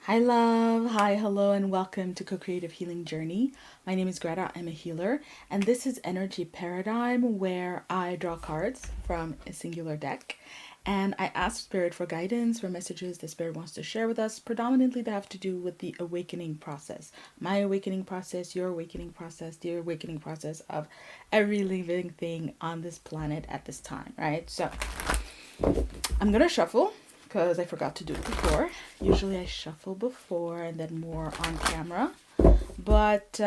Hi, love. Hi, hello, and welcome to Co-Creative Healing Journey. My name is Greta. I'm a healer, and this is Energy Paradigm, where I draw cards from a singular deck. And I ask Spirit for guidance, for messages that Spirit wants to share with us, predominantly that have to do with the awakening process. My awakening process, your awakening process, the awakening process of every living thing on this planet at this time, right? So I'm going to shuffle because I forgot to do it before. Usually I shuffle before and then more on camera. But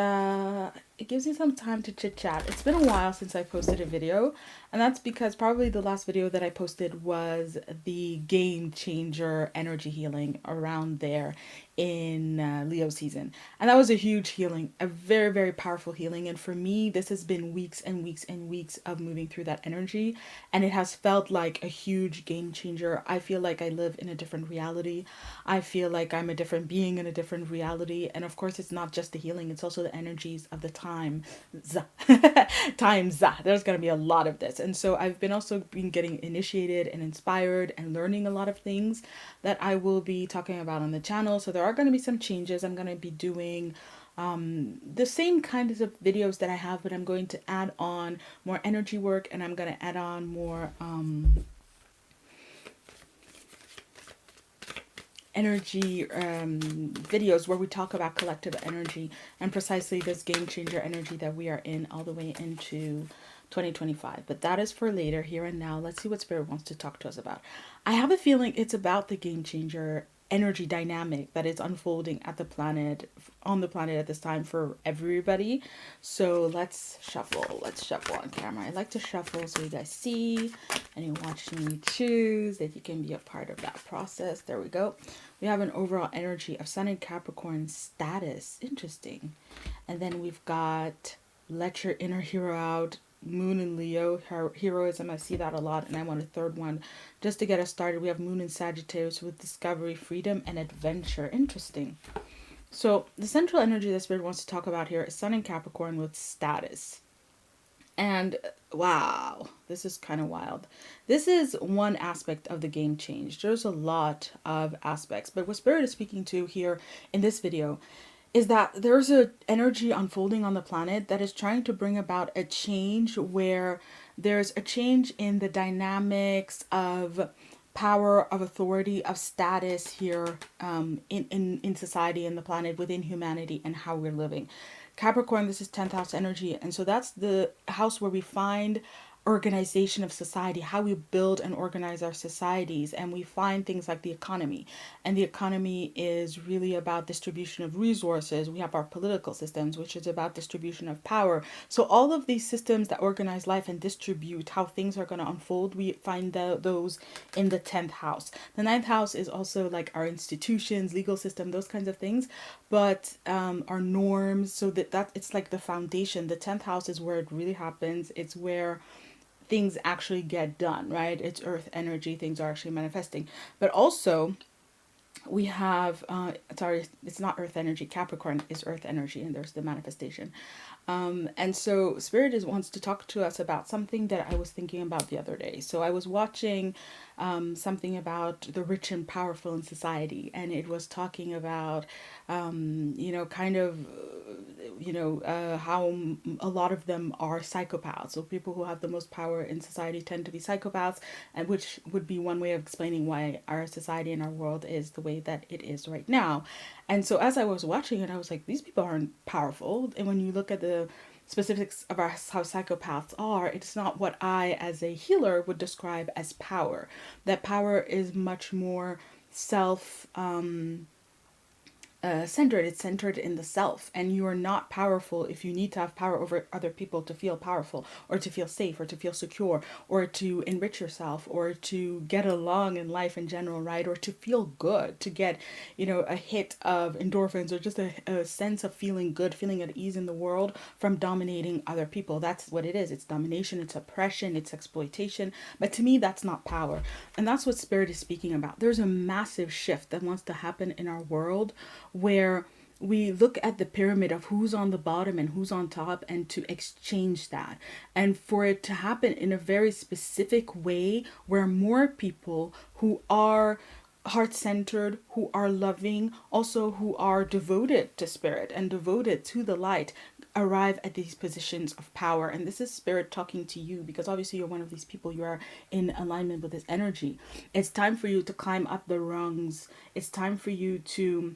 it gives me some time to chit chat. It's been a while since I posted a video, and that's because probably the last video that I posted was the game changer energy healing around there in Leo season. And that was a huge healing, a very, very powerful healing. And for me, this has been weeks and weeks and weeks of moving through that energy. And it has felt like a huge game changer. I feel like I live in a different reality. I feel like I'm a different being in a different reality. And of course, it's not just the healing, it's also the energies of the time. Times. There's going to be a lot of this. And so I've been also been getting initiated and inspired and learning a lot of things that I will be talking about on the channel. So there are going to be some changes. I'm going to be doing the same kinds of videos that I have, but I'm going to add on more energy work, and I'm going to add on more energy videos where we talk about collective energy and precisely this game changer energy that we are in all the way into 2025. But that is for later. Here and now, let's see what Spirit wants to talk to us about. I have a feeling it's about the game changer energy dynamic that is unfolding at the planet, on the planet at this time for everybody. So let's shuffle on camera. I like to shuffle so you guys see and you watch me choose, that you can be a part of that process. There we go. We have an overall energy of Sun and Capricorn status. Interesting. And then we've got let your inner hero out, Moon and Leo, heroism. I see that a lot, and I want a third one just to get us started. We have Moon and Sagittarius with discovery, freedom, and adventure. Interesting. So the central energy that Spirit wants to talk about here is Sun and Capricorn with status. And wow, this is kind of wild. This is one aspect of the game change. There's a lot of aspects, but what Spirit is speaking to here in this video is that there's an energy unfolding on the planet that is trying to bring about a change where there's a change in the dynamics of power, of authority, of status here in society, in the planet, within humanity, and how we're living. Capricorn, this is 10th house energy. And so that's the house where we find organization of society, how we build and organize our societies. And we find things like the economy. And the economy is really about distribution of resources. We have our political systems, which is about distribution of power. So all of these systems that organize life and distribute how things are going to unfold, we find those in the 10th house. The 9th house is also like our institutions, legal system, those kinds of things, but our norms. So that it's like the foundation. The 10th house is where it really happens. It's where things actually get done, right? It's earth energy, things are actually manifesting. But also we have sorry, it's not earth energy. Capricorn is earth energy, and there's the manifestation. And so Spirit wants to talk to us about something that I was thinking about the other day. So I was watching something about the rich and powerful in society, and it was talking about kind of how a lot of them are psychopaths. So people who have the most power in society tend to be psychopaths, and which would be one way of explaining why our society and our world is the way that it is right now. And so as I was watching it, I was like, these people aren't powerful. And when you look at the specifics of how psychopaths are, it's not what I, as a healer, would describe as power. That power is much more self centered. It's centered in the self, and you are not powerful if you need to have power over other people to feel powerful, or to feel safe, or to feel secure, or to enrich yourself, or to get along in life in general, right? Or to feel good, to get a hit of endorphins, or just a sense of feeling good, feeling at ease in the world from dominating other people. That's what it is. It's domination, it's oppression, it's exploitation. But to me, that's not power. And that's what Spirit is speaking about. There's a massive shift that wants to happen in our world, where we look at the pyramid of who's on the bottom and who's on top, and to exchange that, and for it to happen in a very specific way where more people who are heart-centered, who are loving, also who are devoted to spirit and devoted to the light, arrive at these positions of power. And this is spirit talking to you, because obviously you're one of these people, you are in alignment with this energy. It's time for you to climb up the rungs. It's time for you to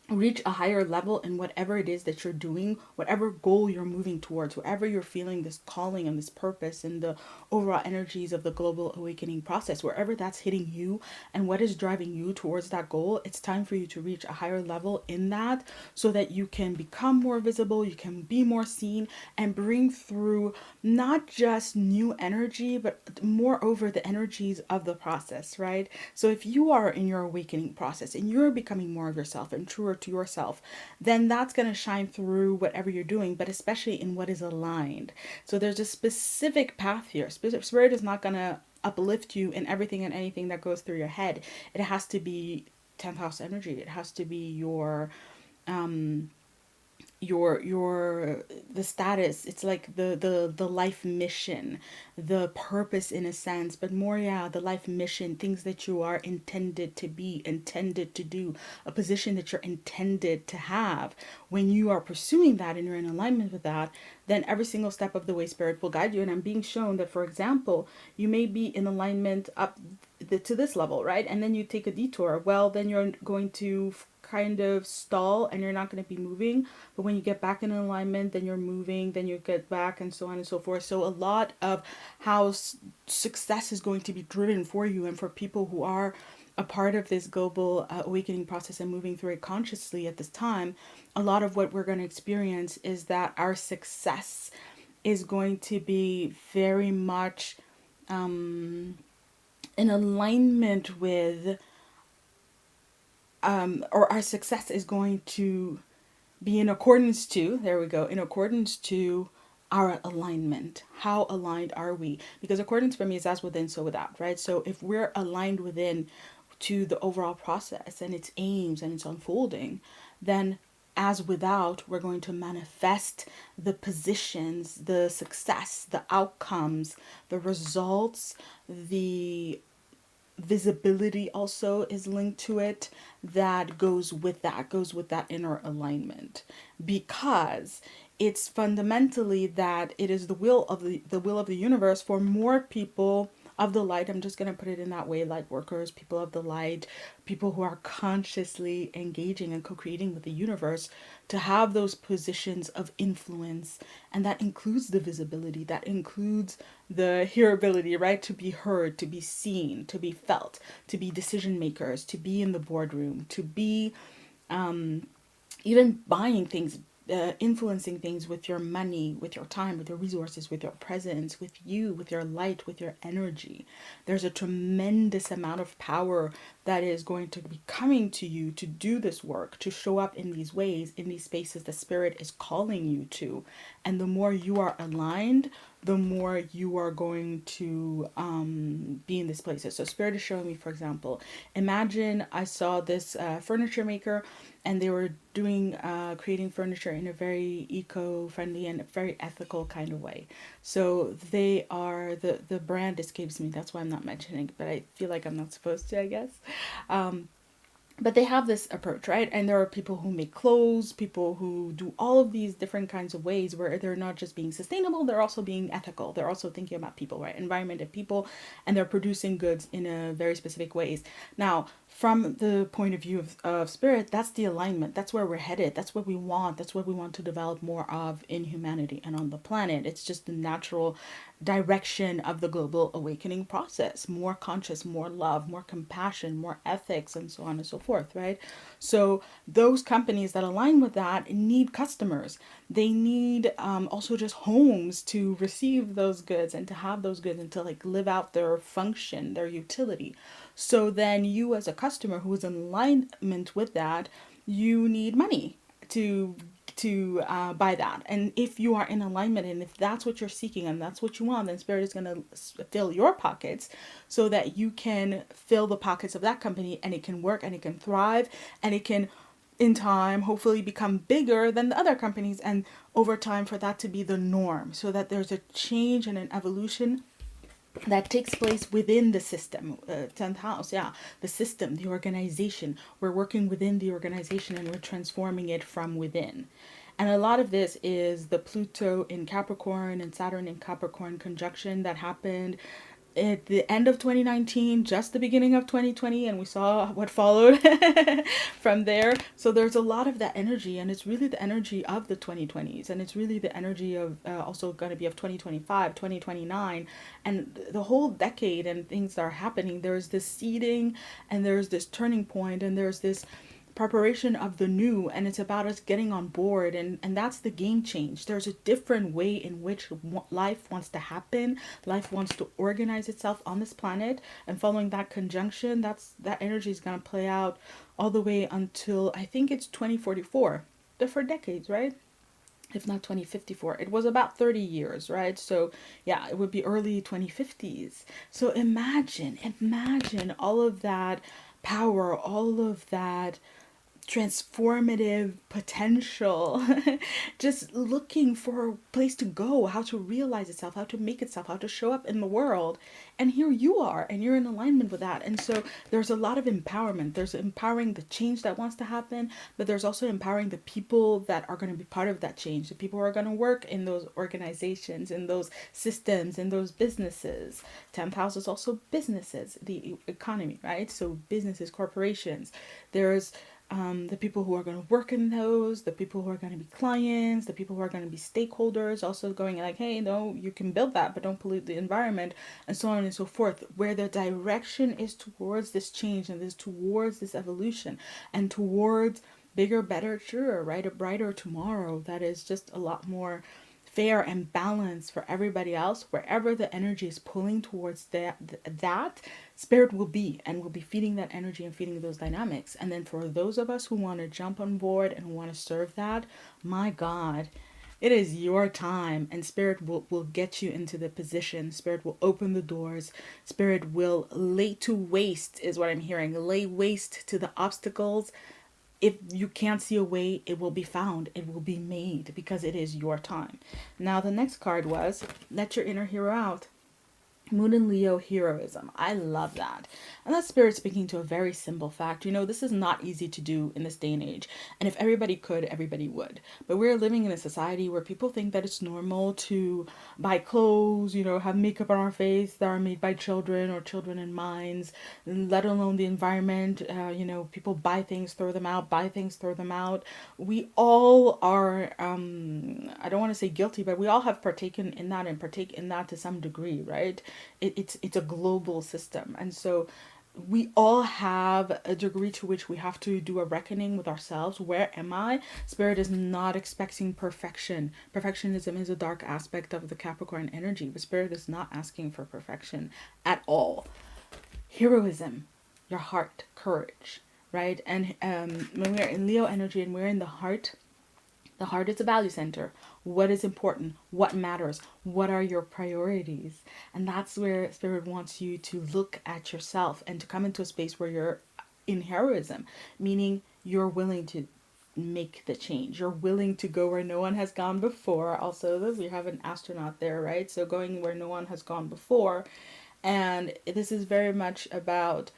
reach a higher level in whatever it is that you're doing, whatever goal you're moving towards, wherever you're feeling this calling and this purpose and the overall energies of the global awakening process, wherever that's hitting you and what is driving you towards that goal. It's time for you to reach a higher level in that, so that you can become more visible, you can be more seen, and bring through not just new energy, but moreover the energies of the process, right? So if you are in your awakening process and you're becoming more of yourself and truer to yourself, then that's going to shine through whatever you're doing, but especially in what is aligned. So there's a specific path here. Spirit is not going to uplift you in everything and anything that goes through your head. It has to be 10th house energy. It has to be your the status. It's like the life mission, the purpose in a sense, but more, yeah, the life mission, things that you are intended to be, intended to do, a position that you're intended to have. When you are pursuing that and you're in alignment with that, then every single step of the way spirit will guide you. And I'm being shown that, for example, you may be in alignment up to this level, right? And then you take a detour. Well, then you're going to kind of stall and you're not going to be moving. But when you get back in alignment, then you're moving, then you get back, and so on and so forth. So a lot of how success is going to be driven for you and for people who are a part of this global awakening process and moving through it consciously at this time, a lot of what we're going to experience is that our success is going to be very much in alignment with, or our success is going to be in accordance to, there we go, in accordance to our alignment. How aligned are we? Because accordance for me is as within, so without, right? So if we're aligned within to the overall process and its aims and its unfolding, then as without, we're going to manifest the positions, the success, the outcomes, the results, the visibility also is linked to it, that goes with that inner alignment, because it's fundamentally that it is the will of the will of the universe for more people of the light. I'm just going to put it in that way: light workers, people of the light, people who are consciously engaging and co-creating with the universe, to have those positions of influence. And that includes the visibility, that includes the hearability, right? To be heard, to be seen, to be felt, to be decision makers, to be in the boardroom, to be even buying things, influencing things with your money, with your time, with your resources, with your presence, with you, with your light, with your energy. There's a tremendous amount of power that is going to be coming to you to do this work, to show up in these ways, in these spaces the spirit is calling you to. And the more you are aligned, the more you are going to be in these places. So spirit is showing me, for example, imagine I saw this furniture maker, and they were doing creating furniture in a very eco-friendly and very ethical kind of way. So they are, the brand escapes me, that's why I'm not mentioning it, but I feel like I'm not supposed to, I guess. But they have this approach, right? And there are people who make clothes, people who do all of these different kinds of ways where they're not just being sustainable, they're also being ethical. They're also thinking about people, right? Environment and people, and they're producing goods in a very specific ways. Now, from the point of view of spirit, that's the alignment. That's where we're headed. That's what we want. That's what we want to develop more of in humanity and on the planet. It's just the natural direction of the global awakening process: more conscious, more love, more compassion, more ethics, and so on and so forth, right? So those companies that align with that need customers. They need also just homes to receive those goods and to have those goods and to like live out their function, their utility. So then you as a customer who is in alignment with that, you need money to buy that. And if you are in alignment and if that's what you're seeking and that's what you want, then spirit is going to fill your pockets so that you can fill the pockets of that company, and it can work and it can thrive and it can in time hopefully become bigger than the other companies, and over time for that to be the norm, so that there's a change and an evolution that takes place within the system. 10th house, yeah, the system, the organization. We're working within the organization and we're transforming it from within. And a lot of this is the Pluto in Capricorn and Saturn in Capricorn conjunction that happened at the end of 2019, just the beginning of 2020, and we saw what followed from there. So there's a lot of that energy, and it's really the energy of the 2020s, and it's really the energy of also going to be of 2025, 2029, and the whole decade and things that are happening. There's this seeding, and there's this turning point, and there's this preparation of the new, and it's about us getting on board, and that's the game change. There's a different way in which life wants to happen. Life wants to organize itself on this planet, and following that conjunction, that energy is going to play out all the way until I think it's 2044, for decades, right? If not 2054. It was about 30 years, right? So yeah, it would be early 2050s. So imagine all of that power, all of that transformative potential, just looking for a place to go, how to realize itself, how to make itself, how to show up in the world. And here you are, and you're in alignment with that. And so there's a lot of empowerment. There's empowering the change that wants to happen, but there's also empowering the people that are going to be part of that change, the people who are going to work in those organizations, in those systems, in those businesses. 10th house is also businesses, the economy, right? So businesses, corporations. There's the people who are going to work in those, the people who are going to be clients, the people who are going to be stakeholders, also going like, hey, no, you can build that, but don't pollute the environment, and so on and so forth, where the direction is towards this change and is towards this evolution and towards bigger, better, truer, right? A brighter tomorrow that is just a lot more fair and balanced for everybody else. Wherever the energy is pulling towards that spirit will be, and will be feeding that energy and feeding those dynamics. And then for those of us who want to jump on board and want to serve that, my God, it is your time, and spirit will get you into the position. Spirit will open the doors. Spirit will lay to waste, is what I'm hearing. Lay waste to the obstacles. If you can't see a way, it will be found. It will be made, because it is your time. Now, the next card was let your inner hero out. Moon and Leo heroism. I love that. And that's spirit speaking to a very simple fact. You know, this is not easy to do in this day and age. And if everybody could, everybody would. But we're living in a society where people think that it's normal to buy clothes, you know, have makeup on our face that are made by children or children in mines, let alone the environment. You know, people buy things, throw them out, buy things, throw them out. We all are, I don't want to say guilty, but we all have partaken in that and partake in that to some degree, right? It's a global system, and so we all have a degree to which we have to do a reckoning with ourselves. Where am I? Spirit is not expecting perfection. Perfectionism is a dark aspect of the Capricorn energy, but spirit is not asking for perfection at all. Heroism, your heart, courage, right? And when we're in Leo energy and we're in the heart is a value center. What is important? What matters? What are your priorities? And that's where spirit wants you to look at yourself and to come into a space where you're in heroism, meaning you're willing to make the change. You're willing to go where no one has gone before. Also, we have an astronaut there, right? So going where no one has gone before. And this is very much about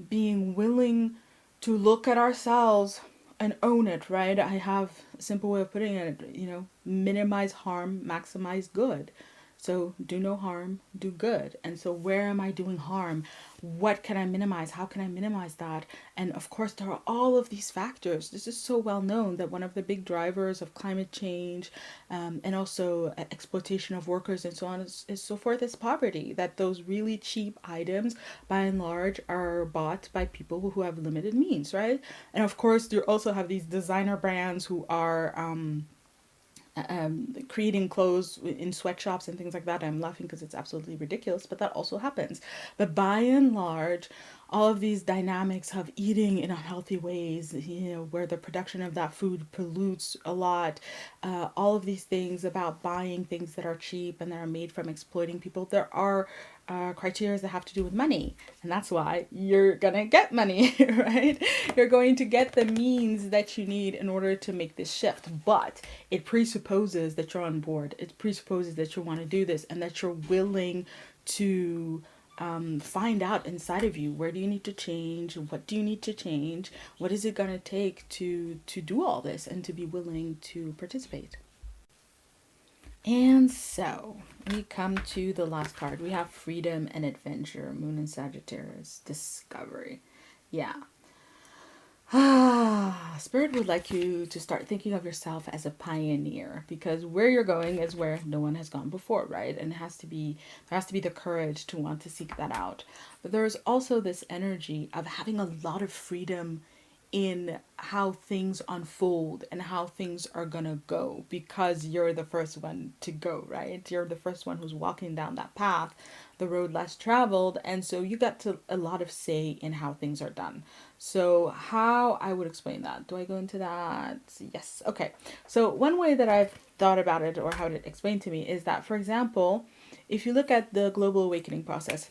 being willing to look at ourselves and own it, right? I have a simple way of putting it, you know, minimize harm, maximize good. So do no harm, do good. And so where am I doing harm? What can I minimize? How can I minimize that? And of course, there are all of these factors. This is so well known that one of the big drivers of climate change and also exploitation of workers and so on is so forth is poverty. That those really cheap items, by and large, are bought by people who have limited means, right? And of course, you also have these designer brands who are creating clothes in sweatshops and things like that. I'm laughing because it's absolutely ridiculous, but that also happens. But by and large, all of these dynamics of eating in unhealthy ways, you know, where the production of that food pollutes a lot, all of these things about buying things that are cheap and that are made from exploiting people, there are criteria that have to do with money. And that's why you're gonna get money, right? You're going to get the means that you need in order to make this shift. But it presupposes that you're on board. It presupposes that you want to do this and that you're willing to find out inside of you, where do you need to change, what do you need to change, what is it going to take to do all this and to be willing to participate. And so we come to the last card. We have freedom and adventure, Moon and Sagittarius, discovery. Yeah. Spirit would like you to start thinking of yourself as a pioneer, because where you're going is where no one has gone before, right? And there has to be the courage to want to seek that out. But there's also this energy of having a lot of freedom in how things unfold and how things are gonna go, because you're the first one to go, right? You're the first one who's walking down that path, the road less traveled, and so you got to a lot of say in how things are done. So how I would explain that? Do I go into that? Yes. Okay. So one way that I've thought about it, or how it explained to me, is that, for example, if you look at the global awakening process,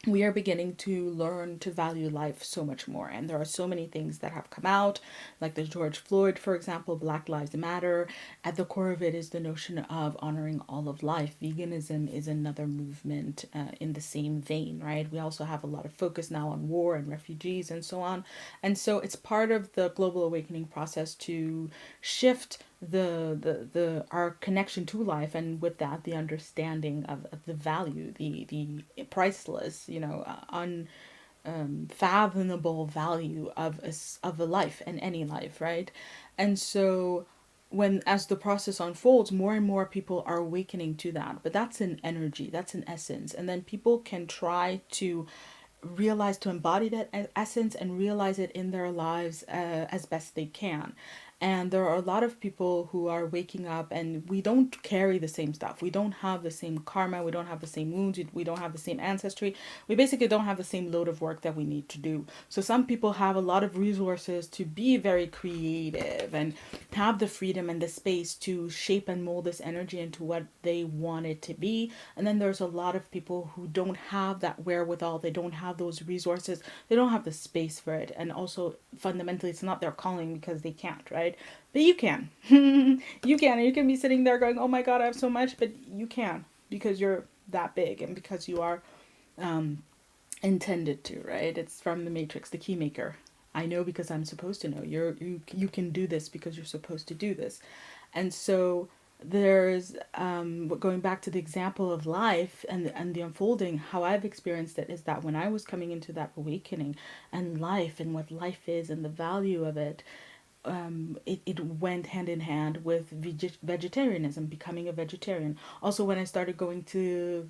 we are beginning to learn to value life so much more. And there are so many things that have come out, like the George Floyd, for example, Black Lives Matter. At the core of it is the notion of honoring all of life. Veganism is another movement in the same vein, right? We also have a lot of focus now on war and refugees and so on. And so it's part of the global awakening process to shift the our connection to life, and with that the understanding of the value, the priceless, unfathomable value of a life, and any life, right? And so when, as the process unfolds, more and more people are awakening to that. But that's an energy, that's an essence, and then people can try to realize, to embody that essence and realize it in their lives as best they can. And there are a lot of people who are waking up, and we don't carry the same stuff. We don't have the same karma. We don't have the same wounds. We don't have the same ancestry. We basically don't have the same load of work that we need to do. So some people have a lot of resources to be very creative and have the freedom and the space to shape and mold this energy into what they want it to be. And then there's a lot of people who don't have that wherewithal. They don't have those resources. They don't have the space for it. And also, fundamentally, it's not their calling because they can't, right? But you can. You can. And you can be sitting there going, oh my God, I have so much. But you can, because you're that big and because you are intended to, right? It's from the Matrix, the Keymaker. I know because I'm supposed to know. You can do this because you're supposed to do this. And so there's going back to the example of life and the unfolding, how I've experienced it is that when I was coming into that awakening and life and what life is and the value of it, it went hand in hand with vegetarianism, becoming a vegetarian. Also, when I started going to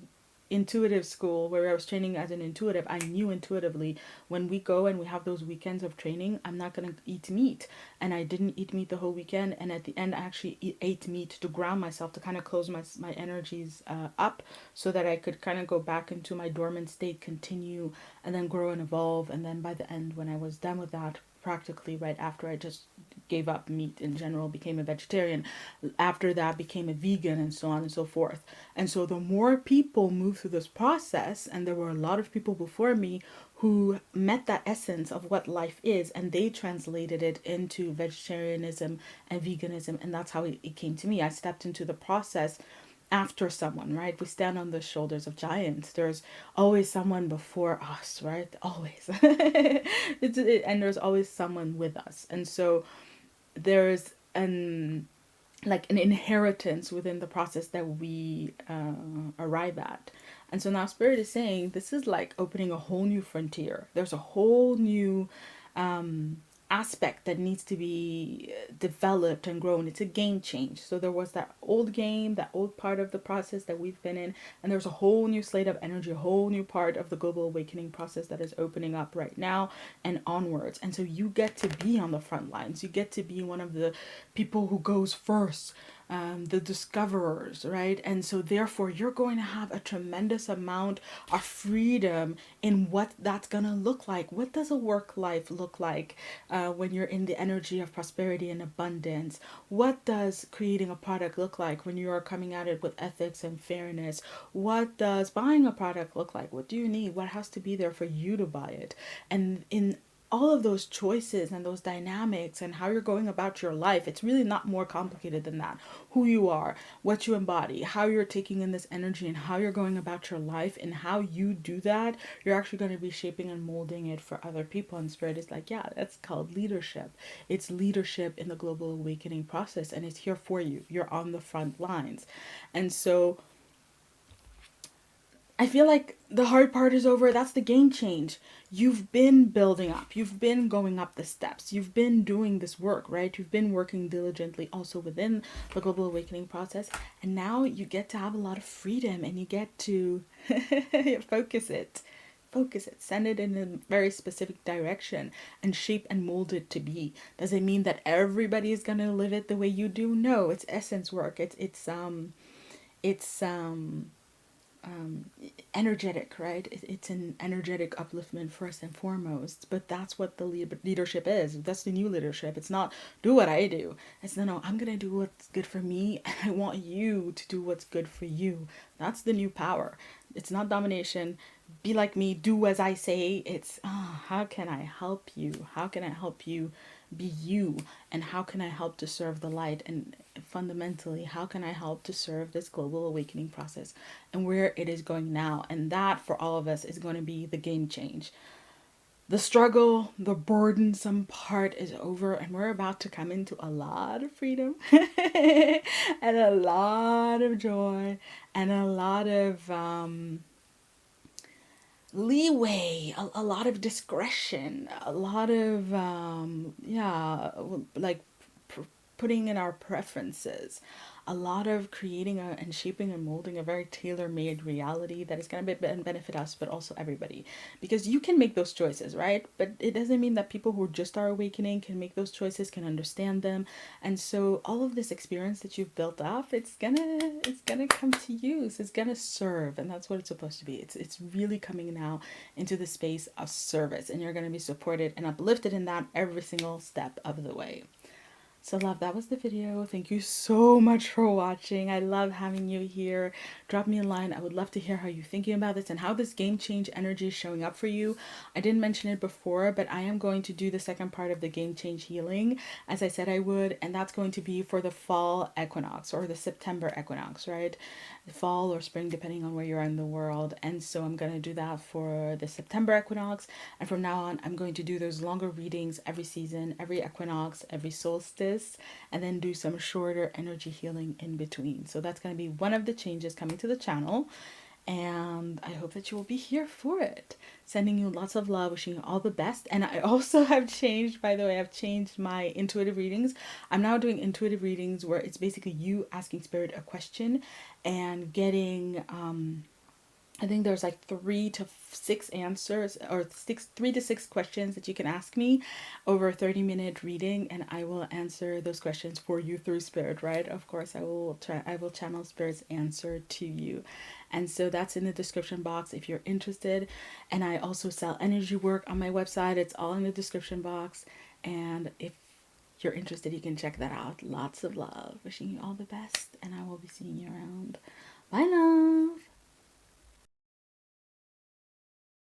intuitive school where I was training as an intuitive, I knew intuitively when we go and we have those weekends of training, I'm not going to eat meat. And I didn't eat meat the whole weekend. And at the end, I actually ate meat to ground myself, to kind of close my energies up so that I could kind of go back into my dormant state, continue, and then grow and evolve. And then by the end, when I was done with that, practically right after I just gave up meat in general, became a vegetarian, after that became a vegan, and so on and so forth. And so the more people move through this process, and there were a lot of people before me who met that essence of what life is, and they translated it into vegetarianism and veganism, and that's how it came to me. I stepped into the process after someone, right? We stand on the shoulders of giants. There's always someone before us, right? Always. And there's always someone with us. And so there's an inheritance within the process that we arrive at. And so now Spirit is saying this is like opening a whole new frontier. There's a whole new aspect that needs to be developed and grown. It's a game change. So there was that old game, that old part of the process that we've been in, and there's a whole new slate of energy, a whole new part of the global awakening process that is opening up right now and onwards. And so you get to be on the front lines. You get to be one of the people who goes first, the discoverers, right? And so therefore you're going to have a tremendous amount of freedom in what that's going to look like. What does a work life look like when you're in the energy of prosperity and abundance? What does creating a product look like when you are coming at it with ethics and fairness? What does buying a product look like? What do you need? What has to be there for you to buy it? And in all of those choices and those dynamics and how you're going about your life, it's really not more complicated than that. Who you are, what you embody, how you're taking in this energy, and how you're going about your life, and how you do that, you're actually going to be shaping and molding it for other people. And Spirit is like, yeah, that's called leadership. It's leadership in the global awakening process, and it's here for you. You're on the front lines. And so I feel like the hard part is over. That's the game change. You've been building up. You've been going up the steps. You've been doing this work, right? You've been working diligently also within the global awakening process. And now you get to have a lot of freedom, and you get to focus it. Focus it. Send it in a very specific direction and shape and mold it to be. Does it mean that everybody is going to live it the way you do? No, it's essence work. It's energetic, right? It's an energetic upliftment first and foremost. But that's what the leadership is. That's the new leadership. It's not do what I do. It's no, I'm gonna do what's good for me, and I want you to do what's good for you. That's the new power. It's not domination. Be like me, do as I say. It's how can I help you? How can I help you be you? And how can I help to serve the light? And fundamentally, how can I help to serve this global awakening process and where it is going now? And that for all of us is going to be the game change. The struggle, the burdensome part is over, and we're about to come into a lot of freedom and a lot of joy and a lot of leeway, a lot of discretion, a lot of yeah, like putting in our preferences, a lot of creating and shaping and molding a very tailor-made reality that is going to benefit us, but also everybody, because you can make those choices, right? But it doesn't mean that people who just are awakening can make those choices, can understand them. And so all of this experience that you've built up, it's gonna come to use. It's gonna serve, and that's what it's supposed to be. It's really coming now into the space of service, and you're going to be supported and uplifted in that every single step of the way. So love, that was the video. Thank you so much for watching. I love having you here. Drop me a line. I would love to hear how you're thinking about this and how this game change energy is showing up for you. I didn't mention it before, but I am going to do the second part of the game change healing, as I said I would, and that's going to be for the fall equinox or the September equinox, right? The fall or spring, depending on where you are in the world. And so I'm going to do that for the September equinox. And from now on, I'm going to do those longer readings every season, every equinox, every solstice, and then do some shorter energy healing in between. So that's going to be one of the changes coming to the channel, and I hope that you will be here for it. Sending you lots of love, wishing you all the best. And I also have changed, by the way, I've changed my intuitive readings. I'm now doing intuitive readings where it's basically you asking Spirit a question and getting I think there's like 3 to 6 answers, or 3 to 6 questions that you can ask me over a 30-minute reading, and I will answer those questions for you through Spirit, right? Of course, I will channel Spirit's answer to you. And so that's in the description box if you're interested. And I also sell energy work on my website. It's all in the description box. And if you're interested, you can check that out. Lots of love. Wishing you all the best, and I will be seeing you around. Bye, love.